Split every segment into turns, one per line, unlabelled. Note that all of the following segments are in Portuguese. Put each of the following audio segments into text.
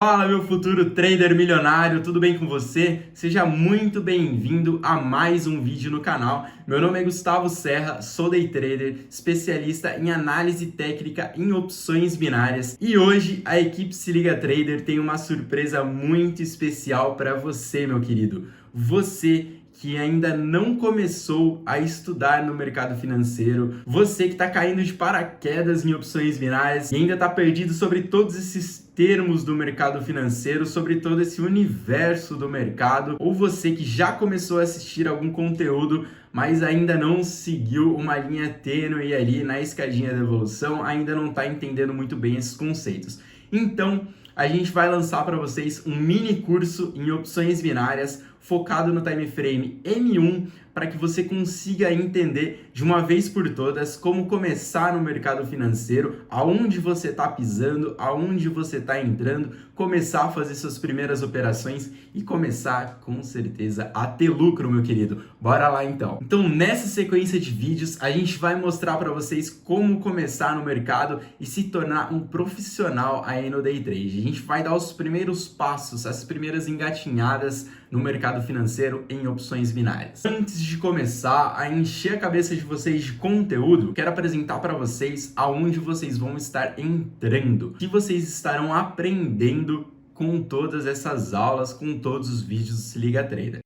Fala, meu futuro trader milionário, tudo bem com você? Seja muito bem-vindo a mais um vídeo no canal. Meu nome é Gustavo Serra, sou day trader, especialista em análise técnica em opções binárias. E hoje a equipe Se Liga Trader tem uma surpresa muito especial para você, meu querido. Você que ainda não começou a estudar no mercado financeiro, você que está caindo de paraquedas em opções binárias e ainda está perdido sobre todos esses termos do mercado financeiro, sobre todo esse universo do mercado, ou você que já começou a assistir algum conteúdo, mas ainda não seguiu uma linha tênue ali na escadinha da evolução, ainda não está entendendo muito bem esses conceitos. Então, a gente vai lançar para vocês um mini curso em opções binárias focado no time frame M1 para que você consiga entender de uma vez por todas como começar no mercado financeiro, aonde você está pisando, aonde você está entrando, começar a fazer suas primeiras operações e começar com certeza a ter lucro, meu querido. Bora lá então. Então, nessa sequência de vídeos, a gente vai mostrar para vocês como começar no mercado e se tornar um profissional aí no day trade. A gente vai dar os primeiros passos, as primeiras engatinhadas no mercado financeiro em opções binárias. Antes de começar a encher a cabeça de vocês de conteúdo, quero apresentar para vocês aonde vocês vão estar entrando, que vocês estarão aprendendo com todas essas aulas, com todos os vídeos do Se Liga Trader.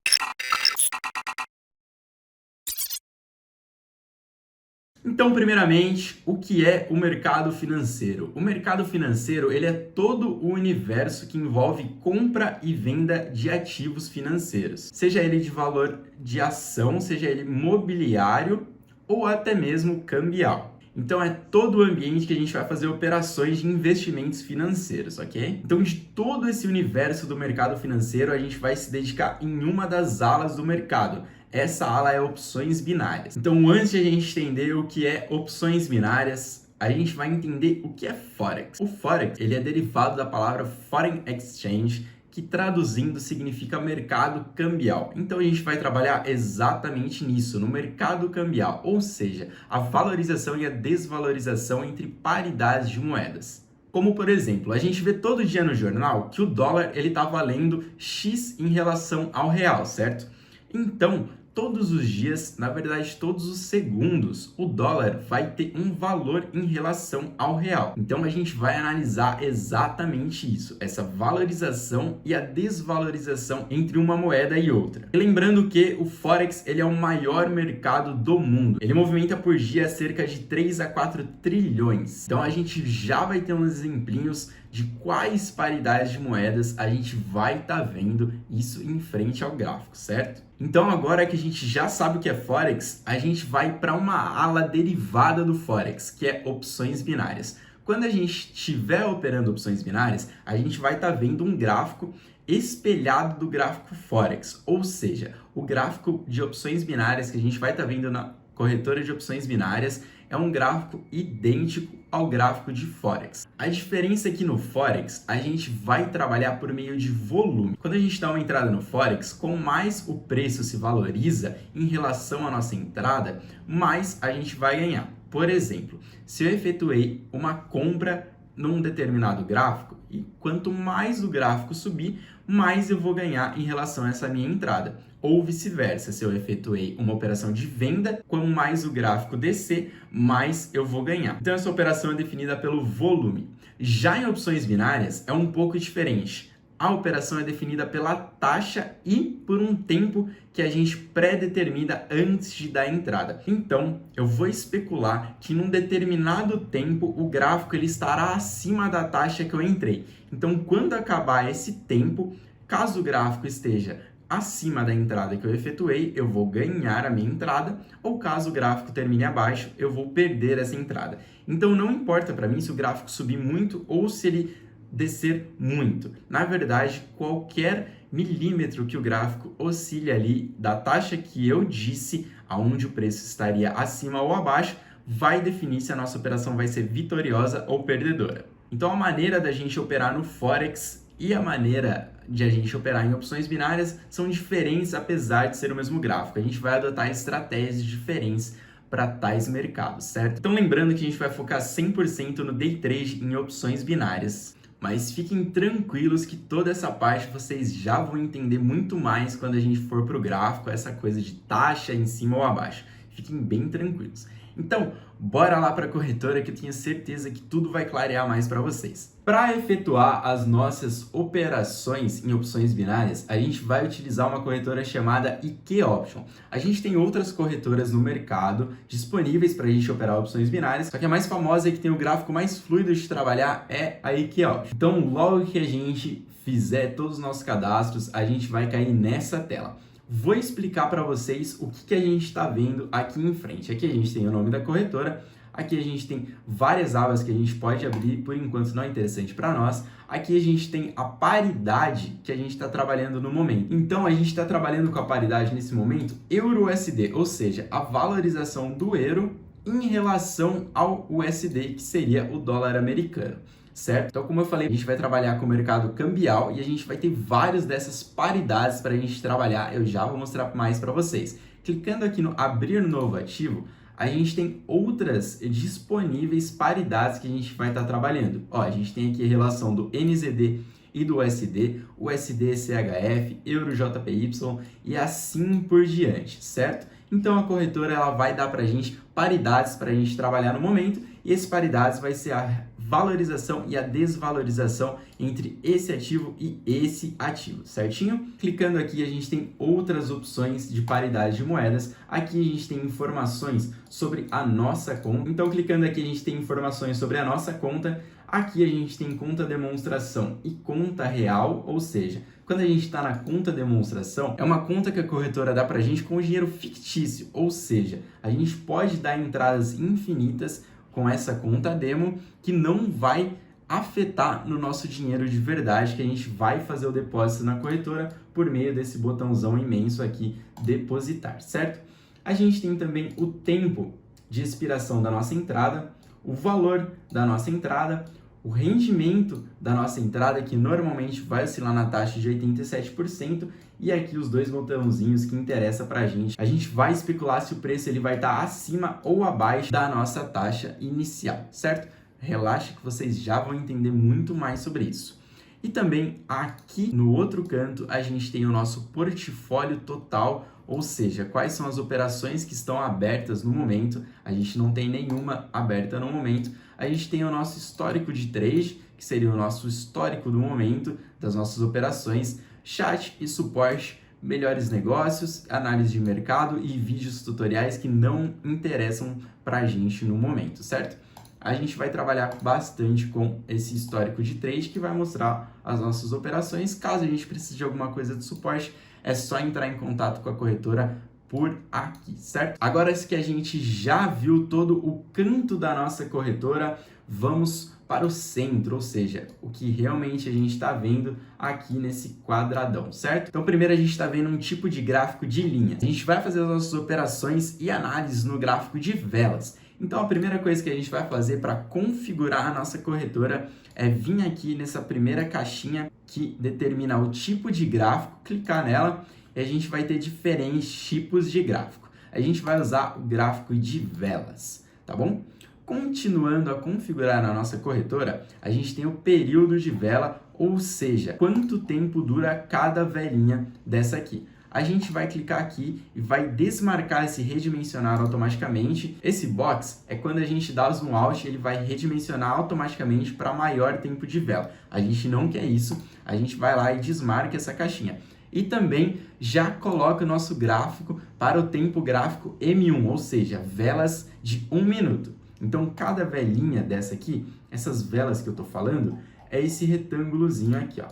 Então, primeiramente, o que é o mercado financeiro? O mercado financeiro, ele é todo o universo que envolve compra e venda de ativos financeiros, seja ele de valor de ação, seja ele mobiliário ou até mesmo cambial. Então é todo o ambiente que a gente vai fazer operações de investimentos financeiros, ok? Então de todo esse universo do mercado financeiro, a gente vai se dedicar em uma das alas do mercado. Essa ala é opções binárias. Então antes de a gente entender o que é opções binárias, a gente vai entender o que é Forex. O Forex, ele é derivado da palavra Foreign Exchange, que traduzindo significa mercado cambial. Então a gente vai trabalhar exatamente nisso, no mercado cambial, ou seja, a valorização e a desvalorização entre paridades de moedas. Como, por exemplo, a gente vê todo dia no jornal que o dólar ele está valendo X em relação ao real, certo? Então, todos os dias, na verdade todos os segundos, o dólar vai ter um valor em relação ao real. Então a gente vai analisar exatamente isso, essa valorização e a desvalorização entre uma moeda e outra. E lembrando que o Forex ele é o maior mercado do mundo. Ele movimenta por dia cerca de 3 a 4 trilhões. Então a gente já vai ter uns exemplinhos de quais paridades de moedas a gente vai estar vendo isso em frente ao gráfico, certo? Então agora que a gente já sabe o que é Forex, a gente vai para uma ala derivada do Forex, que é opções binárias. Quando a gente estiver operando opções binárias, a gente vai estar vendo um gráfico espelhado do gráfico Forex, ou seja, o gráfico de opções binárias que a gente vai estar vendo na corretora de opções binárias é um gráfico idêntico ao gráfico de Forex. A diferença é que no Forex a gente vai trabalhar por meio de volume. Quando a gente dá uma entrada no Forex, com mais o preço se valoriza em relação à nossa entrada, mais a gente vai ganhar. Por exemplo, se eu efetuei uma compra num determinado gráfico e quanto mais o gráfico subir, mais eu vou ganhar em relação a essa minha entrada. Ou vice-versa, se eu efetuei uma operação de venda, quanto mais o gráfico descer, mais eu vou ganhar. Então essa operação é definida pelo volume. Já em opções binárias é um pouco diferente. A operação é definida pela taxa e por um tempo que a gente pré-determina antes de dar a entrada. Então, eu vou especular que num determinado tempo o gráfico ele estará acima da taxa que eu entrei. Então, quando acabar esse tempo, caso o gráfico esteja acima da entrada que eu efetuei, eu vou ganhar a minha entrada, ou caso o gráfico termine abaixo, eu vou perder essa entrada. Então, não importa para mim se o gráfico subir muito ou se ele descer muito. Na verdade, qualquer milímetro que o gráfico oscile ali da taxa que eu disse, aonde o preço estaria acima ou abaixo, vai definir se a nossa operação vai ser vitoriosa ou perdedora. Então, a maneira da gente operar no Forex e a maneira de a gente operar em opções binárias são diferentes, apesar de ser o mesmo gráfico. A gente vai adotar estratégias diferentes para tais mercados, certo? Então, lembrando que a gente vai focar 100% no day trade em opções binárias. Mas fiquem tranquilos que toda essa parte vocês já vão entender muito mais quando a gente for para o gráfico, essa coisa de taxa em cima ou abaixo. Fiquem bem tranquilos. Então, bora lá para a corretora que eu tenho certeza que tudo vai clarear mais para vocês. Para efetuar as nossas operações em opções binárias, a gente vai utilizar uma corretora chamada IQ Option. A gente tem outras corretoras no mercado disponíveis para a gente operar opções binárias, só que a mais famosa e que tem o gráfico mais fluido de trabalhar é a IQ Option. Então, logo que a gente fizer todos os nossos cadastros, a gente vai cair nessa tela. Vou explicar para vocês o que a gente está vendo aqui em frente. Aqui a gente tem o nome da corretora, aqui a gente tem várias abas que a gente pode abrir, por enquanto não é interessante para nós. Aqui a gente tem a paridade que a gente está trabalhando no momento. Então a gente está trabalhando com a paridade nesse momento euro-USD, ou seja, a valorização do euro em relação ao USD, que seria o dólar americano. Certo? Então, como eu falei, a gente vai trabalhar com o mercado cambial e a gente vai ter várias dessas paridades para a gente trabalhar. Eu já vou mostrar mais para vocês. Clicando aqui no abrir novo ativo, a gente tem outras disponíveis paridades que a gente vai estar trabalhando. Ó, a gente tem aqui a relação do NZD e do USD, USD CHF, Euro JPY e assim por diante, certo? Então a corretora ela vai dar para a gente paridades para a gente trabalhar no momento e esses paridades vai ser a valorização e a desvalorização entre esse ativo e esse ativo, certinho? Clicando aqui a gente tem outras opções de paridade de moedas. Aqui a gente tem informações sobre a nossa conta. Então clicando aqui a gente tem informações sobre a nossa conta. Aqui a gente tem conta demonstração e conta real, ou seja, quando a gente está na conta demonstração, é uma conta que a corretora dá para a gente com dinheiro fictício, ou seja, a gente pode dar entradas infinitas com essa conta demo que não vai afetar no nosso dinheiro de verdade, que a gente vai fazer o depósito na corretora por meio desse botãozão imenso aqui, depositar, certo? A gente tem também o tempo de expiração da nossa entrada, o valor da nossa entrada, o rendimento da nossa entrada, que normalmente vai oscilar na taxa de 87%, e aqui os dois botãozinhos que interessa para a gente. A gente vai especular se o preço ele vai estar acima ou abaixo da nossa taxa inicial, certo? Relaxa que vocês já vão entender muito mais sobre isso. E também aqui no outro canto a gente tem o nosso portfólio total, ou seja, quais são as operações que estão abertas no momento. A gente não tem nenhuma aberta no momento. A gente tem o nosso histórico de trade, que seria o nosso histórico do momento das nossas operações, chat e suporte, melhores negócios, análise de mercado e vídeos tutoriais que não interessam para a gente no momento, certo? A gente vai trabalhar bastante com esse histórico de trade que vai mostrar as nossas operações. Caso a gente precise de alguma coisa de suporte, é só entrar em contato com a corretora por aqui, certo? Agora que a gente já viu todo o canto da nossa corretora, vamos para o centro, ou seja, o que realmente a gente está vendo aqui nesse quadradão, certo? Então, primeiro a gente está vendo um tipo de gráfico de linha. A gente vai fazer as nossas operações e análises no gráfico de velas. Então, a primeira coisa que a gente vai fazer para configurar a nossa corretora é vir aqui nessa primeira caixinha que determina o tipo de gráfico, clicar nela e a gente vai ter diferentes tipos de gráfico. A gente vai usar o gráfico de velas, tá bom? Continuando a configurar na nossa corretora, a gente tem o período de vela, ou seja, quanto tempo dura cada velinha dessa aqui. A gente vai clicar aqui e vai desmarcar esse redimensionar automaticamente. Esse box é quando a gente dá o zoom out, ele vai redimensionar automaticamente para maior tempo de vela. A gente não quer isso, a gente vai lá e desmarca essa caixinha. E também já coloca o nosso gráfico para o tempo gráfico M1, ou seja, velas de 1 minuto. Então, cada velinha dessa aqui, essas velas que eu estou falando, é esse retângulozinho aqui, ó.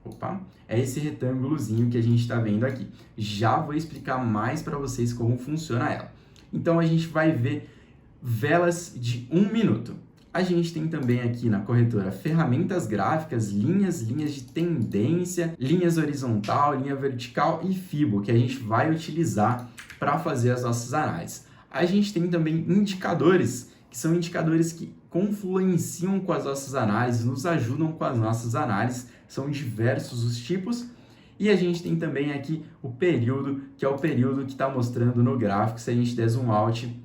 Opa, é esse retângulozinho que a gente está vendo aqui. Já vou explicar mais para vocês como funciona ela. Então, a gente vai ver velas de 1 minuto. A gente tem também aqui na corretora ferramentas gráficas, linhas de tendência, linhas horizontal, linha vertical e Fibo, que a gente vai utilizar para fazer as nossas análises. A gente tem também indicadores, que são indicadores que confluenciam com as nossas análises, nos ajudam com as nossas análises, são diversos os tipos. E a gente tem também aqui o período, que é o período que está mostrando no gráfico. Se a gente der zoom out,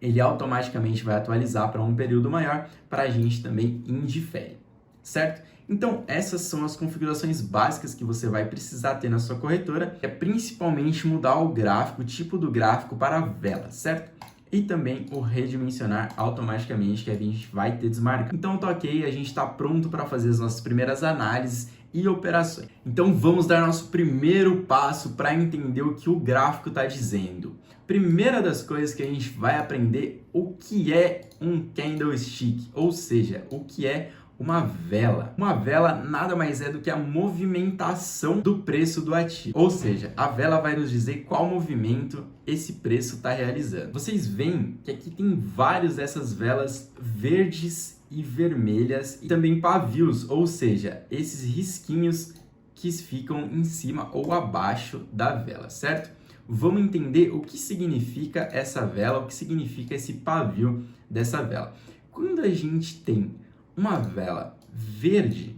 ele automaticamente vai atualizar para um período maior, para a gente também indifere. certo? Então, essas são as configurações básicas que você vai precisar ter na sua corretora, é principalmente mudar o gráfico, o tipo do gráfico para a vela, certo? E também o redimensionar automaticamente, que a gente vai ter desmarcado. Então, tá ok, a gente está pronto para fazer as nossas primeiras análises e operações. Então, vamos dar nosso primeiro passo para entender o que o gráfico está dizendo. Primeira das coisas que a gente vai aprender o que é um candlestick, ou seja, o que é uma vela. Uma vela nada mais é do que a movimentação do preço do ativo. Ou seja, a vela vai nos dizer qual movimento esse preço está realizando. Vocês veem que aqui tem várias dessas velas verdes e vermelhas e também pavios, ou seja, esses risquinhos que ficam em cima ou abaixo da vela, certo? Vamos entender o que significa essa vela, o que significa esse pavio dessa vela. Quando a gente tem uma vela verde,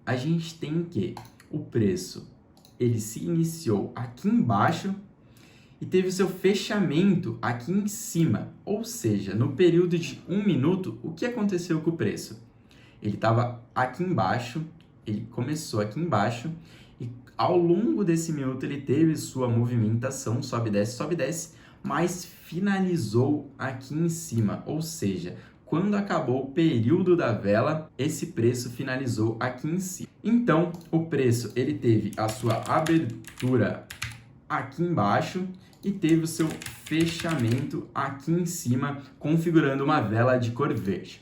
a gente tem que o preço ele se iniciou aqui embaixo e teve o seu fechamento aqui em cima. Ou seja, no período de 1 minuto, o que aconteceu com o preço? Ele estava aqui embaixo, ele começou aqui embaixo e ao longo desse minuto ele teve sua movimentação, sobe, desce, mas finalizou aqui em cima. Ou seja, quando acabou o período da vela, esse preço finalizou aqui em cima. Então, o preço ele teve a sua abertura aqui embaixo e teve o seu fechamento aqui em cima, configurando uma vela de cor verde.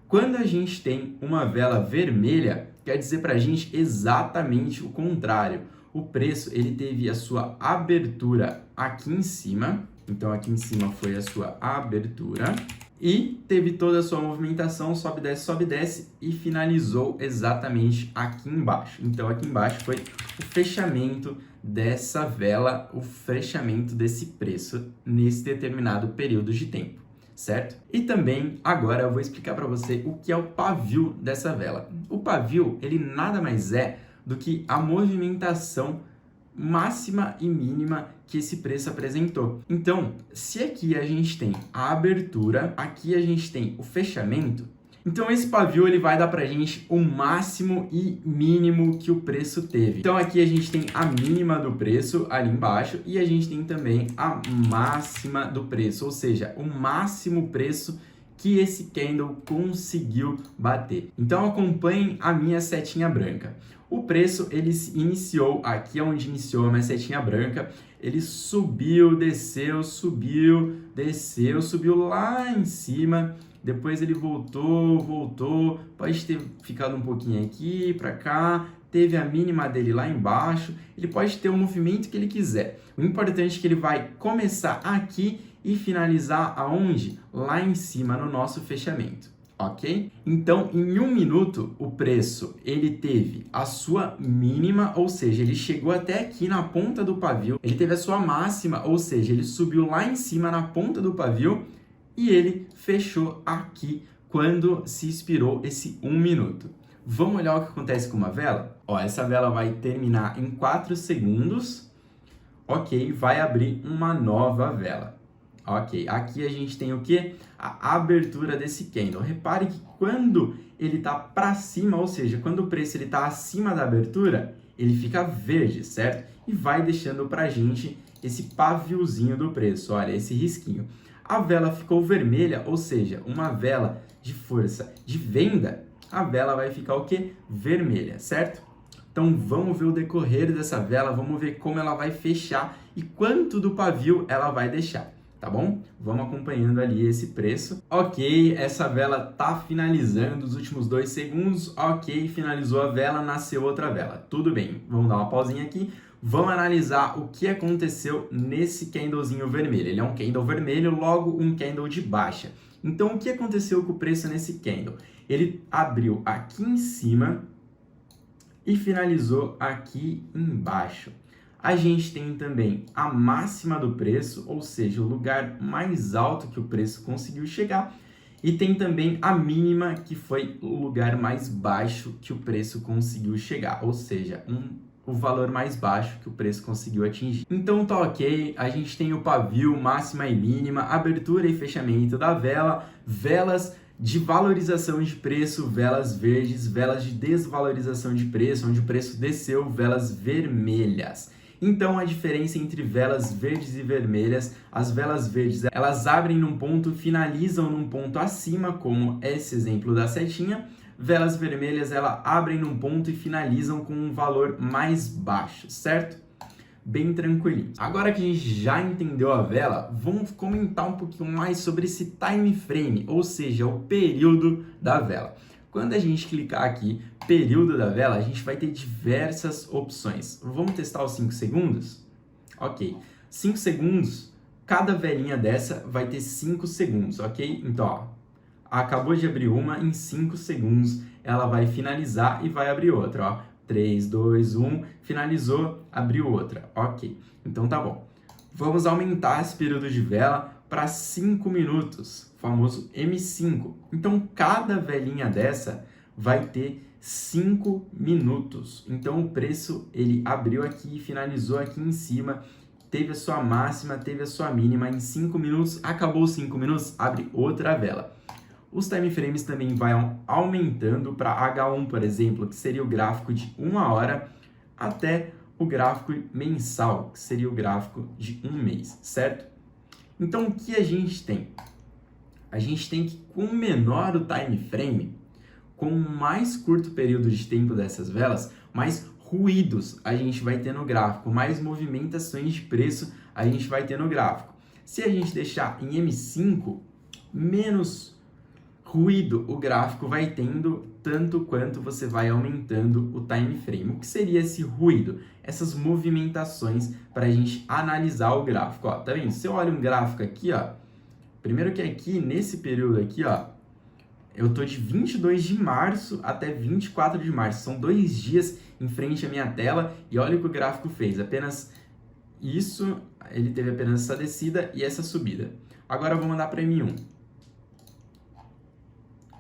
Quando a gente tem uma vela vermelha, quer dizer para a gente exatamente o contrário. O preço ele teve a sua abertura aqui em cima, então aqui em cima foi a sua abertura, e teve toda a sua movimentação, sobe, desce, e finalizou exatamente aqui embaixo. Então aqui embaixo foi o fechamento dessa vela, o fechamento desse preço nesse determinado período de tempo, certo? E também agora eu vou explicar para você o que é o pavio dessa vela. O pavio, ele nada mais é do que a movimentação máxima e mínima que esse preço apresentou. Então, se aqui a gente tem a abertura, aqui a gente tem o fechamento, então esse pavio ele vai dar pra gente o máximo e mínimo que o preço teve. Então aqui a gente tem a mínima do preço ali embaixo e a gente tem também a máxima do preço, ou seja, o máximo preço que esse candle conseguiu bater. Então acompanhem a minha setinha branca. O preço ele iniciou aqui onde iniciou a minha setinha branca, ele subiu, desceu, subiu, desceu, subiu lá em cima, depois ele voltou, pode ter ficado um pouquinho aqui para cá, teve a mínima dele lá embaixo, ele pode ter o movimento que ele quiser. O importante é que ele vai começar aqui e finalizar aonde? Lá em cima no nosso fechamento, ok? Então, em 1 minuto, o preço ele teve a sua mínima, ou seja, ele chegou até aqui na ponta do pavio, ele teve a sua máxima, ou seja, ele subiu lá em cima na ponta do pavio e ele fechou aqui quando se expirou esse 1 minuto. Vamos olhar o que acontece com uma vela? Ó, essa vela vai terminar em 4 segundos, ok? Vai abrir uma nova vela. Ok, aqui a gente tem o que? A abertura desse candle. Repare que quando ele está para cima, ou seja, quando o preço está acima da abertura, ele fica verde, certo? E vai deixando para a gente esse paviozinho do preço, olha, esse risquinho. A vela ficou vermelha, ou seja, uma vela de força de venda, a vela vai ficar o que? Vermelha, certo? Então vamos ver o decorrer dessa vela, vamos ver como ela vai fechar e quanto do pavio ela vai deixar. Tá bom? Vamos acompanhando ali esse preço. Ok, essa vela tá finalizando os últimos 2 segundos. Ok, finalizou a vela, nasceu outra vela. Tudo bem, vamos dar uma pausinha aqui. Vamos analisar o que aconteceu nesse candlezinho vermelho. Ele é um candle vermelho, logo um candle de baixa. Então, o que aconteceu com o preço nesse candle? Ele abriu aqui em cima e finalizou aqui embaixo. A gente tem também a máxima do preço, ou seja, o lugar mais alto que o preço conseguiu chegar. E tem também a mínima, que foi o lugar mais baixo que o preço conseguiu chegar, ou seja, o valor mais baixo que o preço conseguiu atingir. Então tá ok, a gente tem o pavio, máxima e mínima, abertura e fechamento da vela, velas de valorização de preço, velas verdes, velas de desvalorização de preço, onde o preço desceu, velas vermelhas. Então, a diferença entre velas verdes e vermelhas, as velas verdes, elas abrem num ponto, finalizam num ponto acima, como esse exemplo da setinha. Velas vermelhas, elas abrem num ponto e finalizam com um valor mais baixo, certo? Bem tranquilinho. Agora que a gente já entendeu a vela, vamos comentar um pouquinho mais sobre esse time frame, ou seja, o período da vela. Quando a gente clicar aqui, período da vela, a gente vai ter diversas opções. Vamos testar os 5 segundos? Ok. 5 segundos, cada velinha dessa vai ter 5 segundos, ok? Então, ó, acabou de abrir uma, em 5 segundos ela vai finalizar e vai abrir outra, ó. 3, 2, 1, finalizou, abriu outra. Ok, então tá bom. Vamos aumentar esse período de vela para 5 minutos, o famoso M5. Então, cada velinha dessa vai ter 5 minutos. Então, o preço, ele abriu aqui, finalizou aqui em cima, teve a sua máxima, teve a sua mínima. Em 5 minutos, acabou os 5 minutos, abre outra vela. Os time frames também vão aumentando para H1, por exemplo, que seria o gráfico de 1 hora, até o gráfico mensal, que seria o gráfico de 1 mês, certo? Então, o que a gente tem? A gente tem que, com menor o time frame, com mais curto período de tempo dessas velas, mais ruídos a gente vai ter no gráfico, mais movimentações de preço a gente vai ter no gráfico. Se a gente deixar em M5, menos ruído o gráfico vai tendo, tanto quanto você vai aumentando o time frame. O que seria esse ruído? Essas movimentações para a gente analisar o gráfico. Ó, tá vendo? Se eu olho um gráfico aqui, ó, primeiro que aqui, nesse período aqui, ó, eu tô de 22 de março até 24 de março. São 2 dias em frente à minha tela e olha o que o gráfico fez. Apenas isso, ele teve apenas essa descida e essa subida. Agora eu vou mandar para M1.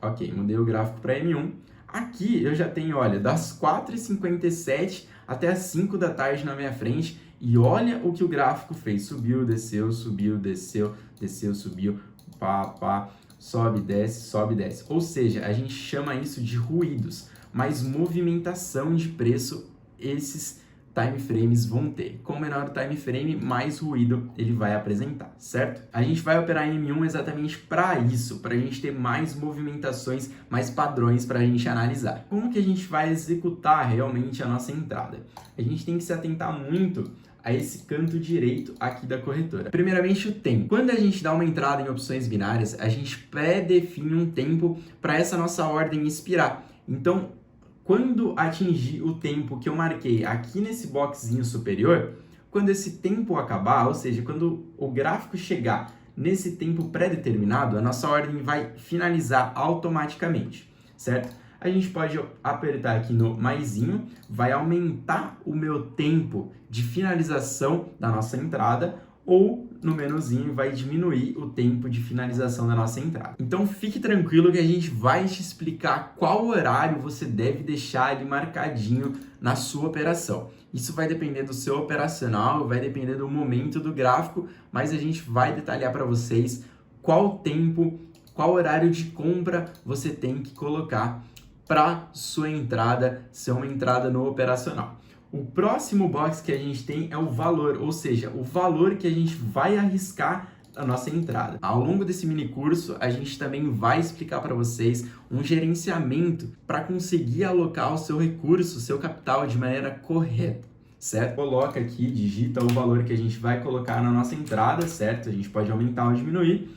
Ok, mudei o gráfico para M1. Aqui eu já tenho, olha, das 4h57 até as 5 da tarde na minha frente. E olha o que o gráfico fez. Subiu, desceu, subiu, desceu, desceu, subiu, pá, sobe, desce. Ou seja, a gente chama isso de ruídos. Mas movimentação de preço, esses time frames vão ter. Com menor o time frame, mais ruído ele vai apresentar, certo? A gente vai operar em M1 exatamente para isso, para a gente ter mais movimentações, mais padrões para a gente analisar. Como que a gente vai executar realmente a nossa entrada? A gente tem que se atentar muito a esse canto direito aqui da corretora. Primeiramente, o tempo. Quando a gente dá uma entrada em opções binárias, a gente pré-define um tempo para essa nossa ordem expirar. Então, quando atingir o tempo que eu marquei aqui nesse boxzinho superior, quando esse tempo acabar, ou seja, quando o gráfico chegar nesse tempo pré-determinado, a nossa ordem vai finalizar automaticamente, certo? A gente pode apertar aqui no maisinho, vai aumentar o meu tempo de finalização da nossa entrada, ou no menuzinho vai diminuir o tempo de finalização da nossa entrada. Então fique tranquilo que a gente vai te explicar qual horário você deve deixar ali marcadinho na sua operação. Isso vai depender do seu operacional, vai depender do momento do gráfico, mas a gente vai detalhar para vocês qual tempo, qual horário de compra você tem que colocar para sua entrada ser uma entrada no operacional. O próximo box que a gente tem é o valor, ou seja, o valor que a gente vai arriscar a nossa entrada. Ao longo desse mini curso, a gente também vai explicar para vocês um gerenciamento para conseguir alocar o seu recurso, o seu capital de maneira correta, certo? Coloca aqui, digita o valor que a gente vai colocar na nossa entrada, certo? A gente pode aumentar ou diminuir.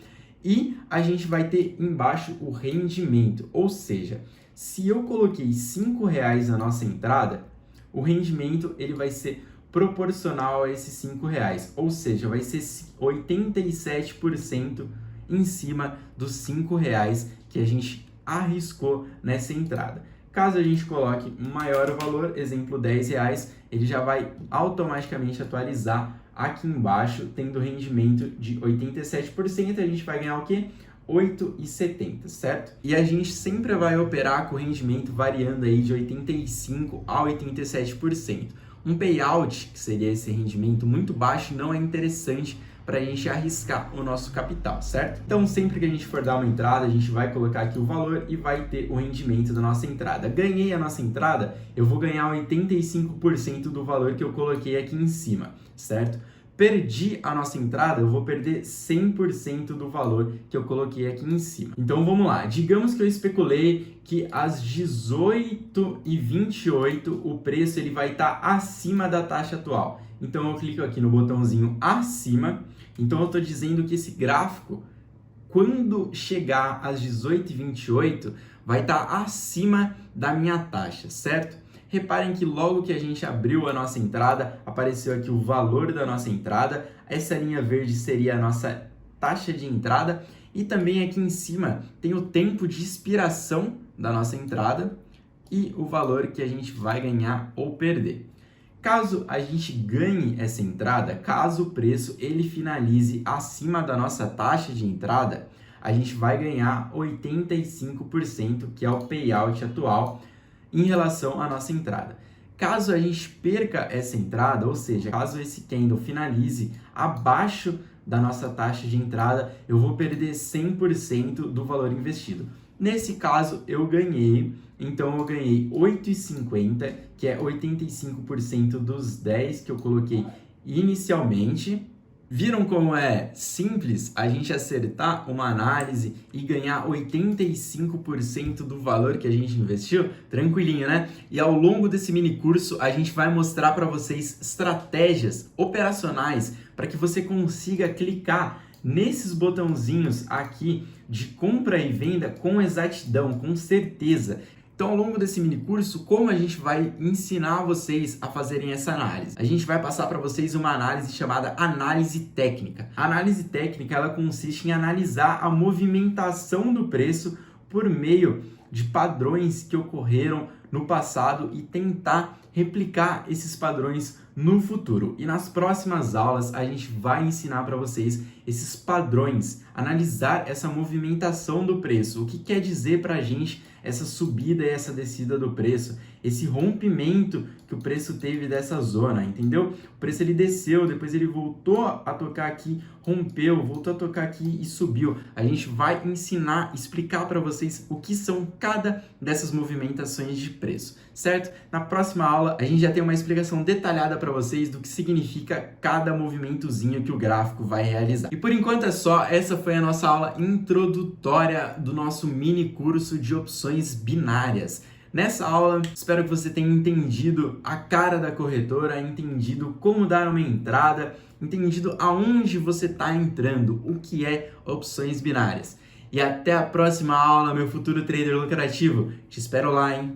E a gente vai ter embaixo o rendimento, ou seja, se eu coloquei R$5 na nossa entrada, o rendimento ele vai ser proporcional a esses R$5, ou seja, vai ser 87% em cima dos R$5 que a gente arriscou nessa entrada. Caso a gente coloque maior valor, exemplo R$10, ele já vai automaticamente atualizar aqui embaixo, tendo rendimento de 87%, a gente vai ganhar o quê? 8,70, certo? E a gente sempre vai operar com rendimento variando aí de 85% a 87%. Um payout, que seria esse rendimento muito baixo, não é interessante para a gente arriscar o nosso capital, certo? Então, sempre que a gente for dar uma entrada, a gente vai colocar aqui o valor e vai ter o rendimento da nossa entrada. Ganhei a nossa entrada, eu vou ganhar 85% do valor que eu coloquei aqui em cima, certo? Perdi a nossa entrada, eu vou perder 100% do valor que eu coloquei aqui em cima. Então vamos lá, digamos que eu especulei que às 18h28 o preço ele vai estar acima da taxa atual. Então eu clico aqui no botãozinho acima, então eu estou dizendo que esse gráfico, quando chegar às 18h28, vai estar acima da minha taxa, certo? Reparem que logo que a gente abriu a nossa entrada, apareceu aqui o valor da nossa entrada. Essa linha verde seria a nossa taxa de entrada. E também aqui em cima tem o tempo de expiração da nossa entrada e o valor que a gente vai ganhar ou perder. Caso a gente ganhe essa entrada, caso o preço ele finalize acima da nossa taxa de entrada, a gente vai ganhar 85%, que é o payout atual, em relação à nossa entrada. Caso a gente perca essa entrada, ou seja, caso esse candle finalize abaixo da nossa taxa de entrada, eu vou perder 100% do valor investido. Nesse caso, eu ganhei, então eu ganhei 8,50, que é 85% dos 10 que eu coloquei inicialmente. Viram como é simples a gente acertar uma análise e ganhar 85% do valor que a gente investiu? Tranquilinho, né? E ao longo desse mini curso a gente vai mostrar para vocês estratégias operacionais para que você consiga clicar nesses botãozinhos aqui de compra e venda com exatidão, com certeza. Então, ao longo desse mini curso, como a gente vai ensinar vocês a fazerem essa análise? A gente vai passar para vocês uma análise chamada análise técnica. A análise técnica, ela consiste em analisar a movimentação do preço por meio de padrões que ocorreram no passado e tentar replicar esses padrões no futuro. E nas próximas aulas a gente vai ensinar para vocês esses padrões, analisar essa movimentação do preço, o que quer dizer para a gente essa subida e essa descida do preço, esse rompimento que o preço teve dessa zona, entendeu? O preço ele desceu, depois ele voltou a tocar aqui, rompeu, voltou a tocar aqui e subiu. A gente vai ensinar, explicar para vocês o que são cada dessas movimentações de preço, certo? Na próxima aula a gente já tem uma explicação detalhada para vocês do que significa cada movimentozinho que o gráfico vai realizar. E por enquanto é só, essa foi a nossa aula introdutória do nosso mini curso de opções binárias. Nessa aula, espero que você tenha entendido a cara da corretora, entendido como dar uma entrada, entendido aonde você está entrando, o que é opções binárias. E até a próxima aula, meu futuro trader lucrativo. Te espero lá, hein?